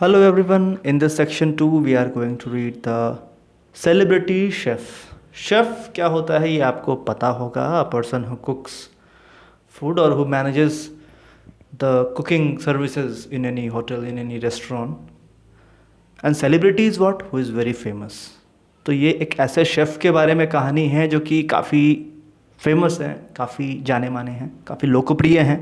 Hello everyone. In this section 2 we are going to read the celebrity chef. Chef क्या होता है ये आपको पता होगा. A person who cooks food or who manages the cooking services in any hotel, in any restaurant. And celebrity is what? Who is very famous. तो ये एक ऐसे शेफ़ के बारे में कहानी है जो कि काफ़ी फेमस है, काफ़ी जाने माने हैं, काफ़ी लोकप्रिय हैं.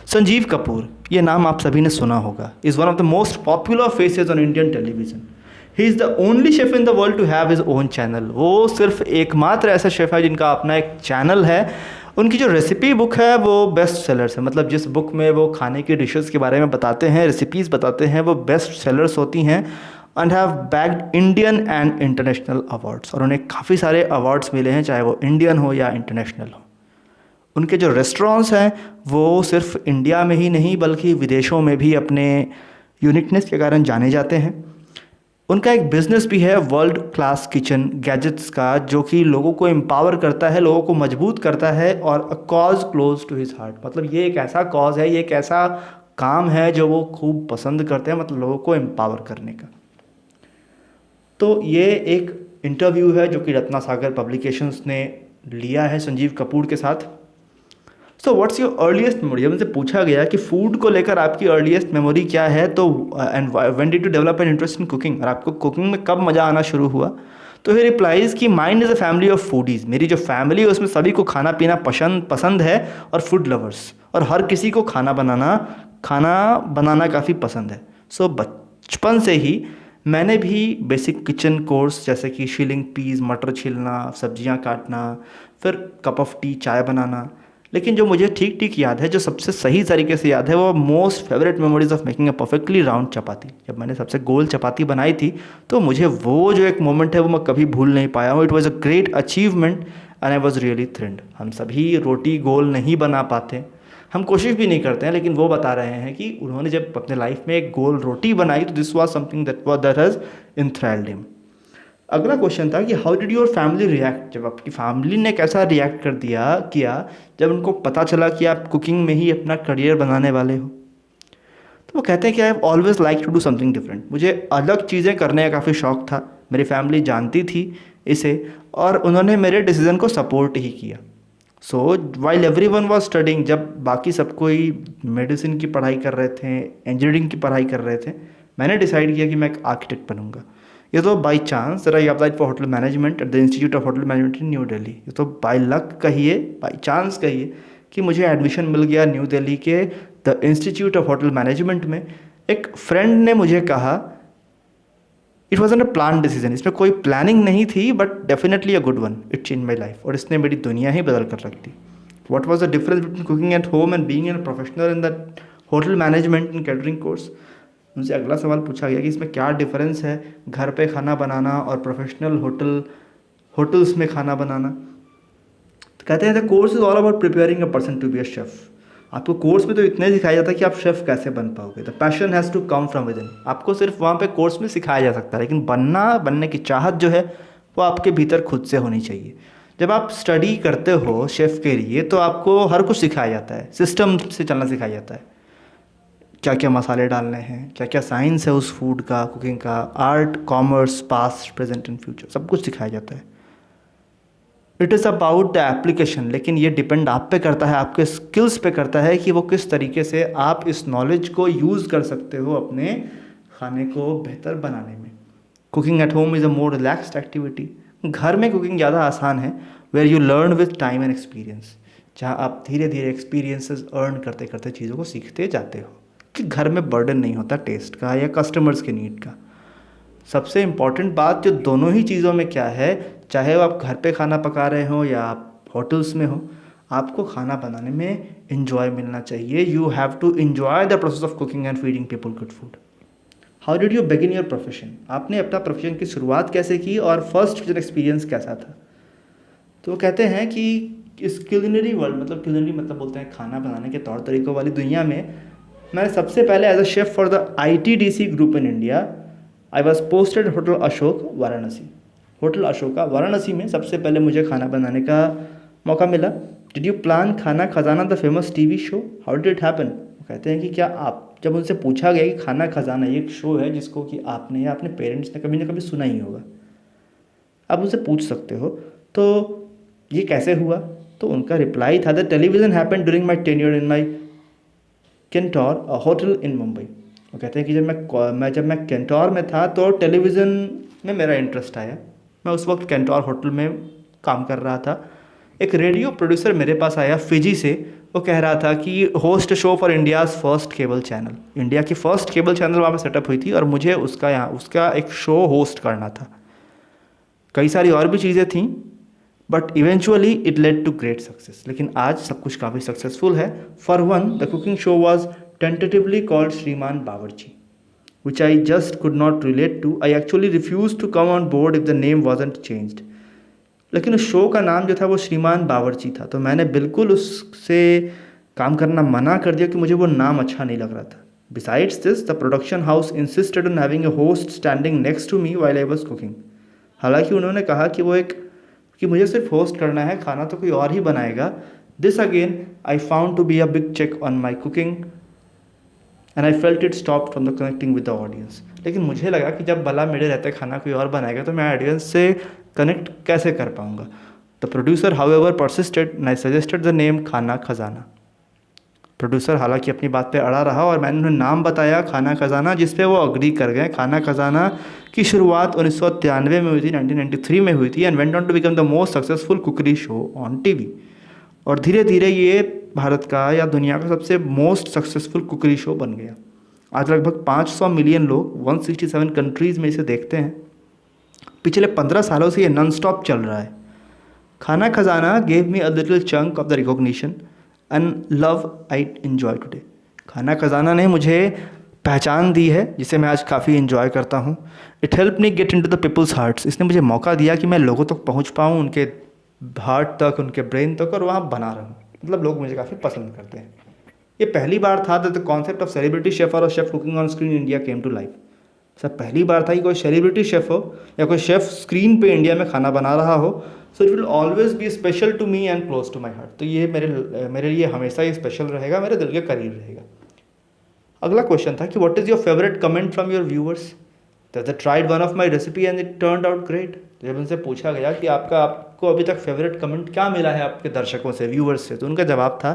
संजीव कपूर, ये नाम आप सभी ने सुना होगा. Is one of the most popular faces on Indian television. He is the only chef in the world to have his own channel. वो सिर्फ एकमात्र ऐसा शेफ़ है जिनका अपना एक चैनल है. उनकी जो रेसिपी बुक है वो बेस्ट सेलर्स है. मतलब जिस बुक में वो खाने की डिशेस के बारे में बताते हैं, रेसिपीज़ बताते हैं, वो बेस्ट सेलर्स होती हैं and have bagged Indian and international awards. और उन्हें काफ़ी सारे अवार्ड्स मिले हैं, चाहे वो इंडियन हो या इंटरनेशनल हो. उनके जो रेस्टोरेंट्स हैं वो सिर्फ इंडिया में ही नहीं बल्कि विदेशों में भी अपने यूनिकनेस के कारण जाने जाते हैं. उनका एक बिज़नेस भी है वर्ल्ड क्लास किचन गैजेट्स का, जो कि लोगों को एम्पावर करता है, लोगों को मजबूत करता है. और a cause close to his heart, मतलब ये एक ऐसा कॉज है, ये एक ऐसा काम है जो वो खूब पसंद करते हैं, मतलब लोगों को एम्पावर करने का. तो ये एक इंटरव्यू है जो कि रत्ना सागर पब्लिकेशंस ने लिया है संजीव कपूर के साथ. So what's your earliest memory. जब उनसे पूछा गया कि फूड को लेकर आपकी अर्लीस्ट मेमोरी क्या है, तो and when did you develop an interest in cooking, और आपको कुकिंग में कब मज़ा आना शुरू हुआ, तो ही रिप्लाइज़ कि mind is a family of foodies. मेरी जो फैमिली है उसमें सभी को खाना पीना पसंद है और फूड लवर्स, और हर किसी को खाना बनाना काफ़ी पसंद है. सो बचपन से ही मैंने भी बेसिक किचन कोर्स जैसे कि शीलिंग पीस, मटर छीलना, सब्जियां काटना, फिर कप ऑफ टी, चाय बनाना. लेकिन जो मुझे ठीक ठीक याद है, जो सबसे सही तरीके से याद है, वो most favourite memories of making a perfectly round chapati. जब मैंने सबसे गोल चपाती बनाई थी तो मुझे वो जो एक मोमेंट है वो मैं कभी भूल नहीं पाया हूँ. It was a great achievement and I was really thrilled. हम सभी रोटी गोल नहीं बना पाते, हम कोशिश भी नहीं करते हैं, लेकिन वो बता रहे हैं कि उन्होंने जब अपने लाइफ में एक गोल रोटी बनाई तो this was something that has enthralled him. अगला क्वेश्चन था कि how did your family react. जब आपकी फैमिली ने कैसा रिएक्ट किया जब उनको पता चला कि आप कुकिंग में ही अपना करियर बनाने वाले हो. तो वो कहते हैं कि I have always like to do something different. मुझे अलग चीज़ें करने का काफ़ी शौक था. मेरी फैमिली जानती थी इसे और उन्होंने मेरे डिसीज़न को सपोर्ट ही किया. So while every one was studying, जब बाकी सब कोई मेडिसिन की पढ़ाई कर रहे थे, इंजीनियरिंग की पढ़ाई कर रहे थे, मैंने डिसाइड किया कि मैं एक आर्किटेक्ट बनूंगा. ये तो by chance that I applied for hotel management at the institute of hotel management in new Delhi. ये तो बाई लक कहिए, बाई चांस कहिए कि मुझे एडमिशन मिल गया न्यू दिल्ली के the institute of hotel management में. एक फ्रेंड ने मुझे कहा, it was a plan decision, इसमें कोई प्लानिंग नहीं थी but definitely a good one. It change my life और इसने मेरी दुनिया ही बदल कर रख दी. What was the difference between cooking at home and being an professional in the hotel management in catering course. उनसे अगला सवाल पूछा गया कि इसमें क्या डिफरेंस है घर पे खाना बनाना और प्रोफेशनल होटल्स में खाना बनाना. तो कहते हैं the course is all about preparing a person to be a chef. आपको कोर्स में तो इतना ही सिखाया जाता है कि आप शेफ़ कैसे बन पाओगे. The passion has to come from within. आपको सिर्फ वहाँ पे कोर्स में सिखाया जा सकता है, लेकिन बनने की चाहत जो है वो आपके भीतर खुद से होनी चाहिए. जब आप स्टडी करते हो शेफ़ के लिए तो आपको हर कुछ सिखाया जाता है, सिस्टम से चलना सिखाया जाता है, क्या क्या मसाले डालने हैं, क्या क्या साइंस है उस फूड का, कुकिंग का, art, commerce, past, present and future, सब कुछ सिखाया जाता है. It is about the application. लेकिन ये डिपेंड आप पे करता है, आपके स्किल्स पे करता है कि वो किस तरीके से आप इस नॉलेज को यूज़ कर सकते हो अपने खाने को बेहतर बनाने में. Cooking at home is a more relaxed activity. घर में कुकिंग ज़्यादा आसान है, where you learn with time and experience, जहाँ आप धीरे धीरे एक्सपीरियंसेस अर्न करते करते चीज़ों को सीखते जाते हो. कि घर में बर्डन नहीं होता टेस्ट का या कस्टमर्स के नीड का. सबसे इम्पॉर्टेंट बात जो दोनों ही चीज़ों में क्या है, चाहे वो आप घर पे खाना पका रहे हो या आप होटल्स में हो, आपको खाना बनाने में इन्जॉय मिलना चाहिए. You have to enjoy the process of cooking and feeding people good food. How did you begin your profession. आपने अपना प्रोफेशन की शुरुआत कैसे की और फर्स्ट किचन एक्सपीरियंस कैसा था. तो वो कहते हैं कि इस क्यूलिनरी वर्ल्ड, मतलब क्यूलिनरी मतलब बोलते हैं खाना बनाने के तौर तरीक़ों वाली दुनिया में, मैंने सबसे पहले as a chef for the ITDC group in India I was posted hotel Ashok Varanasi. Hotel Ashoka Varanasi में सबसे पहले मुझे खाना बनाने का मौका मिला. डिड यू प्लान खाना खजाना the famous TV show, how did it happen. कहते हैं कि क्या आप जब उनसे पूछा गया कि खाना खजाना ये एक शो है जिसको कि आपने या अपने पेरेंट्स ने कभी ना कभी सुना ही होगा, आप उनसे पूछ सकते हो तो ये कैसे हुआ, तो उनका रिप्लाई था the television happened during my tenure in my cantor a hotel in Mumbai. वो कहते हैं कि जब मैं केंटोर में था तो टेलीविज़न में मेरा इंटरेस्ट आया। मैं उस वक्त केंटोर होटल में काम कर रहा था। एक रेडियो प्रोड्यूसर मेरे पास आया फिजी से। वो कह रहा था कि host show for India's first cable channel, India की फ़र्स्ट केबल चैनल वहाँ पर सेटअप हुई थी और मुझे उसका एक शो होस्ट करना था। कई सारी और भी चीज़ें थीं but eventually it led to great success. लेकिन आज सब कुछ काफ़ी सक्सेसफुल है। For one the cooking show was tentatively called Shriman Bawarchi, which I just could not relate to. I actually refuse to come on board if the name wasn't changed. लेकिन उस show का नाम जो था वो श्रीमान बावर्ची था, तो मैंने बिल्कुल उससे काम करना मना कर दिया कि मुझे वो नाम अच्छा नहीं लग रहा था। Besides this the production house insisted on having a host standing next to me while I was cooking. हालांकि उन्होंने कहा कि मुझे सिर्फ होस्ट करना है, खाना तो कोई और ही बनाएगा। This again I found to be a big check on my cooking and I felt it stop from the connecting with the audience. लेकिन मुझे लगा कि जब भला मेरे रहते खाना कोई और बनाएगा तो मैं ऑडियंस से कनेक्ट कैसे कर पाऊँगा। The producer however persisted and I suggested the name खाना खजाना। प्रोड्यूसर हालांकि अपनी बात पे अड़ा रहा और मैंने उन्हें नाम बताया खाना खजाना, जिस पे वो अग्री कर गए। खाना खजाना की शुरुआत 1993 में हुई थी, 1993 में हुई थी and went on to become the most successful cookery show on TV. और धीरे धीरे ये भारत का या दुनिया का सबसे मोस्ट सक्सेसफुल कुकरी शो बन गया। आज लगभग 500 मिलियन लोग 167 कंट्रीज़ में इसे देखते हैं। पिछले 15 सालों से ये नॉन स्टॉप चल रहा है। खाना खजाना gave me a little chunk of the recognition and love I enjoy today. खाना खजाना ने मुझे पहचान दी है जिसे मैं आज काफ़ी इन्जॉय करता हूँ। It help me get into the people's hearts. इसने मुझे मौका दिया कि मैं लोगों तक पहुँच पाऊँ, उनके हार्ट तक, उनके ब्रेन तक, और वहाँ बना रहूँ। मतलब लोग मुझे काफ़ी पसंद करते हैं। ये पहली बार था the concept of celebrity chef और chef cooking on screen India came to life. सब पहली बार था कि कोई सेलिब्रिटी शेफ हो या कोई शेफ स्क्रीन पे इंडिया में खाना बना रहा हो। So it will always be special to me and close to my heart. तो ये मेरे लिए हमेशा ही स्पेशल रहेगा, मेरे दिल के करीब रहेगा। अगला क्वेश्चन था कि what is your favourite comment from your viewers. That the tried one of my recipe and it turned out great. जब उनसे पूछा गया कि आपको अभी तक फेवरेट कमेंट क्या मिला है आपके दर्शकों से, व्यूअर्स से, तो उनका जवाब था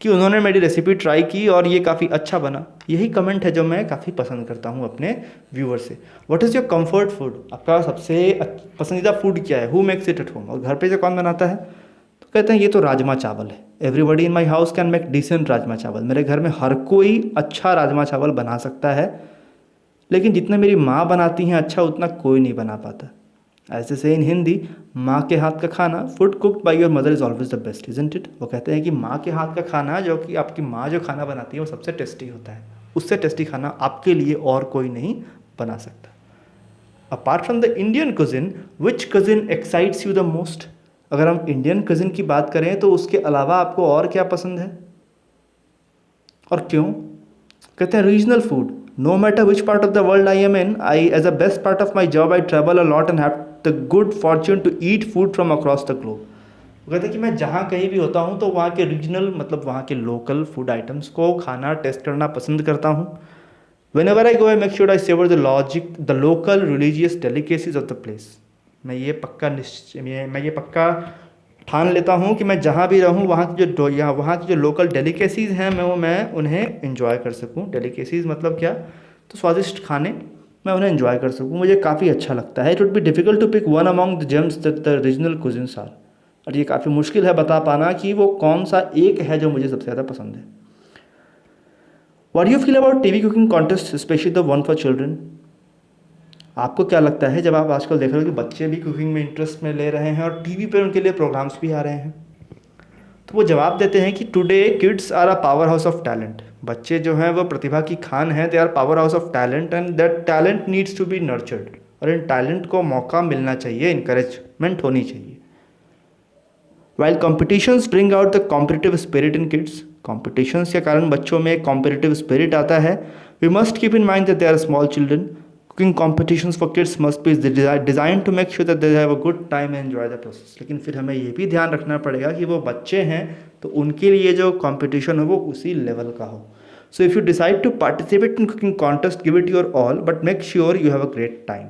कि उन्होंने मेरी रेसिपी ट्राई की और ये काफ़ी अच्छा बना। यही कमेंट है जो मैं काफ़ी पसंद करता हूँ अपने व्यूअर से। What is your comfort food, आपका सबसे पसंदीदा फूड क्या है। Who makes it at home, और घर पे से कौन बनाता है। तो कहते हैं ये तो राजमा चावल है। Everybody in my house can make decent rajma chawal. मेरे घर में हर कोई अच्छा राजमा चावल बना सकता है, लेकिन जितना मेरी माँ बनाती हैं अच्छा उतना कोई नहीं बना पाता। ऐसे से इन हिंदी, माँ के हाथ का खाना, food cooked by your mother is always the best, isn't it. वो कहते हैं कि माँ के हाथ का खाना, जो कि आपकी माँ जो खाना बनाती है वो सबसे टेस्टी होता है। उससे टेस्टी खाना आपके लिए और कोई नहीं बना सकता। Apart from the Indian cuisine, which cuisine excites you the most. अगर हम इंडियन कुजिन की बात करें तो उसके अलावा आपको और क्या पसंद है और क्यों। कहते हैं regional food. No matter which part of the world I am in, I as a best part of my job I travel a lot and have the good fortune to eat food from across the globe. वो कहते हैं कि मैं जहाँ कहीं भी होता हूँ तो वहाँ के रीजनल, मतलब वहाँ के लोकल फूड आइटम्स को खाना टेस्ट करना पसंद करता हूँ। Whenever I go I make sure I savour the local religious delicacies of the place. मैं ये पक्का ठान लेता हूँ कि मैं जहाँ भी रहूँ वहाँ की जो लोकल डेलिकेसीज़ हैं मैं उन्हें इन्जॉय कर सकूँ। डेलिकेसीज़ मतलब क्या, तो स्वादिष्ट खाने मैं उन्हें इन्जॉय कर सकूँ, मुझे काफ़ी अच्छा लगता है। It would be difficult to pick one among the gems that the regional cuisines are. और ये काफ़ी मुश्किल है बता पाना कि वो कौन सा एक है जो मुझे सबसे ज़्यादा पसंद है। What do you feel about TV cooking contest, specially the one for children. आपको क्या लगता है जब आप आजकल देख रहे हो कि बच्चे भी कुकिंग में इंटरेस्ट में ले रहे हैं और टीवी पर उनके लिए प्रोग्राम्स भी आ रहे हैं, तो वो जवाब देते हैं कि today kids are a power house of talent. बच्चे जो हैं वो प्रतिभा की खान है, they are power house of talent and that talent needs to be nurtured. और इन टैलेंट को मौका मिलना चाहिए, इंकरेजमेंट होनी चाहिए। While competitions bring out the competitive spirit in kids, competitions के कारण बच्चों में कॉम्पिटिटिव स्पिरिट आता है। We must keep in mind that they are small children. Cooking competitions for kids must be designed to make sure that they have a good time and enjoy the process। लेकिन फिर हमें ये भी ध्यान रखना पड़ेगा कि वो बच्चे हैं तो उनके लिए जो कंपटीशन हो वो उसी लेवल का हो। So if you decide to participate in cooking contest, give it your all, but make sure you have a great time.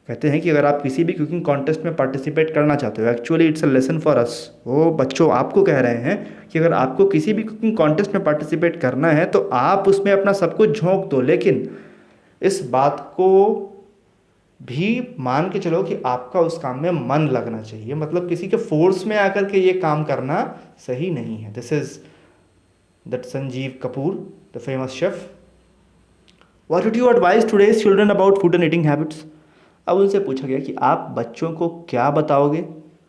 कहते हैं कि अगर आप किसी भी कुकिंग कॉन्टेस्ट में पार्टिसिपेट करना चाहते हो, actually it's a lesson for us, वो बच्चों आपको कह रहे हैं कि अगर आपको किसी भी कुकिंग कॉन्टेस्ट में पार्टिसिपेट करना है तो आप उसमें अपना सब कुछ झोंक दो, लेकिन इस बात को भी मान के चलो कि आपका उस काम में मन लगना चाहिए, मतलब किसी के फोर्स में आकर के ये काम करना सही नहीं है. This is that Sanjeev Kapoor, the famous chef. What would you advice today's children about food and eating habits? अब उनसे पूछा गया कि आप बच्चों को क्या बताओगे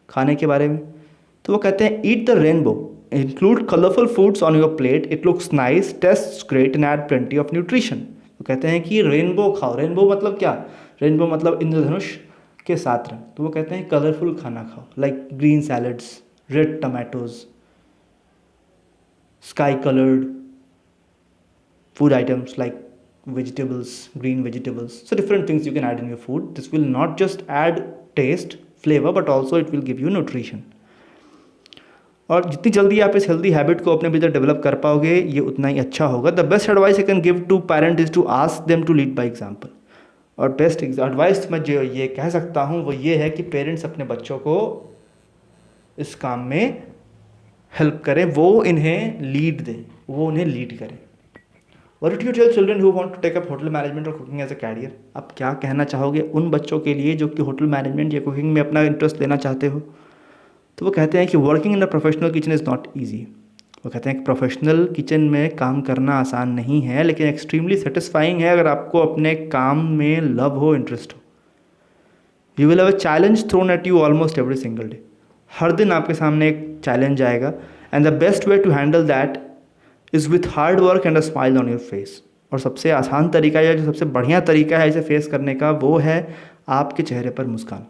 खाने के बारे में, तो वो कहते हैं eat the rainbow, include colourful foods on your plate, it looks nice, tests great and add plenty of nutrition. तो कहते हैं कि रेनबो खाओ. रेनबो मतलब क्या? रेनबो मतलब इंद्रधनुष के 7 रंग. तो वो कहते हैं कलरफुल खाना खाओ, like green salads, red tomatoes, sky coloured food items like vegetables, green vegetables. So different things you can add in your food. This will not just add taste, flavor, but also it will give you nutrition. और जितनी जल्दी आप इस healthy habit को अपने भीतर develop कर पाओगे ये उतना ही अच्छा होगा. The best advice I can give to parent is to ask them to lead by example. और बेस्ट एडवाइस मैं जो ये कह सकता हूँ वो ये है कि पेरेंट्स अपने बच्चों को इस काम में हेल्प करें, वो इन्हें लीड दें, वो उन्हें लीड करें. What do you tell children who want to take up hotel management or cooking as a career? आप क्या कहना चाहोगे उन बच्चों के लिए जो कि होटल मैनेजमेंट या कुकिंग में अपना इंटरेस्ट लेना चाहते हो? तो वो कहते हैं कि working in a professional kitchen is not easy. वो कहते हैं कि प्रोफेशनल किचन में काम करना आसान नहीं है, लेकिन एक्सट्रीमली सेटिस्फाइंग है अगर आपको अपने काम में लव हो, इंटरेस्ट हो. You will have a challenge thrown at you almost every single day. हर दिन आपके सामने एक चैलेंज आएगा, and the best way to handle that is with hard work and a smile on your face. और सबसे आसान तरीका या जो सबसे बढ़िया तरीका है इसे फेस करने का वो है आपके चेहरे पर मुस्कान.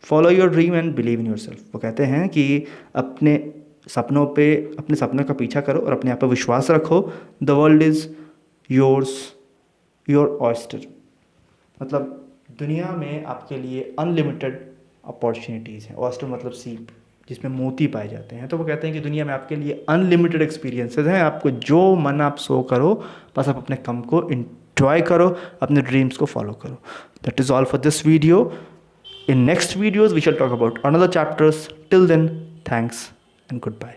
Follow your dream and believe in yourself. वो कहते हैं कि अपने सपनों का पीछा करो और अपने आप पर विश्वास रखो. The world is yours, your oyster. मतलब दुनिया में आपके लिए अनलिमिटेड अपॉर्चुनिटीज़ हैं. ऑयस्टर मतलब सीप जिसमें मोती पाए जाते हैं. तो वो कहते हैं कि दुनिया में आपके लिए अनलिमिटेड एक्सपीरियंसेस हैं. आपको जो मन आप सो करो, बस आप अपने काम को एंजॉय करो, अपने ड्रीम्स को फॉलो करो. That is all for this video. In next videos we shall talk about another chapters. Till then, thanks and good bye.